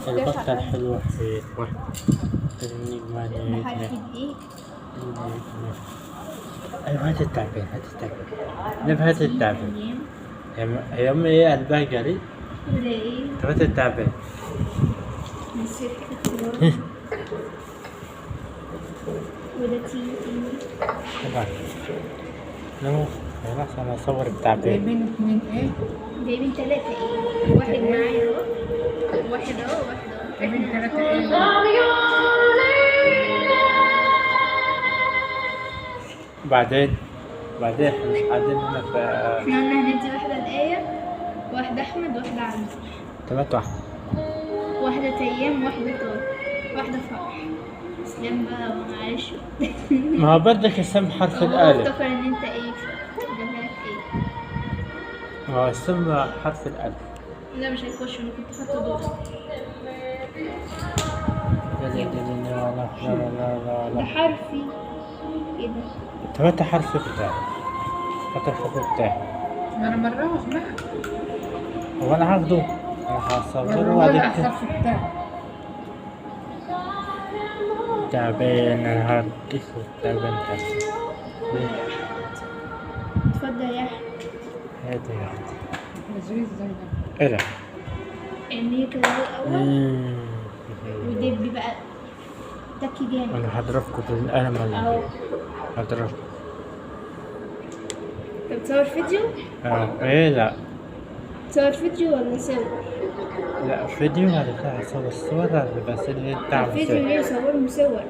البطة الحلوة حلوة. بحرف الإيه؟ أيوة هات التعبين هات التعبين. نب هات التعبين. هي أمي إيه الباقري؟ ولا إيه؟ هات التعبين. نسيت اختيار. ولا تي. طبعا. نو خلاص أنا أصور التعبين. جايبين 2 إيه؟ جايبين 3 إيه؟ واحد معايا أهو. واحد أهو واحد أهو. جايبين 3 إيه؟ بعدين احنا مش قاعدين هنا في احنا قلنا هندي واحدة لآية، واحدة أحمد، واحدة عبد، تلاتة. واحدة تيام، واحدة طارق، واحدة فرح. اسلام بقى معلش. ما هو بدك اسم حرف هو الألف. افتكر إن أنت إيه، جابلك إيه. ما هو اسم حرف الألف. لا مش هيخش، أنا كنت حاطة دور. ده حرفي. إيه ده؟ تلاتة حرف بتاعي. حط الحرف بتاعي. ما أنا مرة اسمها هو أنا هاخده. أنا هصوره ولا وبعدين الحرف بتاعي. تعبان أنا هركسه تعبان تعبان. اتفضل يا أحمد. هاتي يا أختي. لذيذ زي ده. إيه ده؟ اعملي كده هو الأول ودبي بقى. تكي جامد. أنا هضربكم بالقلم أهو. ولا هضربكم. طب تصور فيديو؟ إيه لا. تصور فيديو ولا صور؟ لا فيديو هذا هصور الصور هذا بس اللي طب تعمل فيديو ليه؟ صور مصور.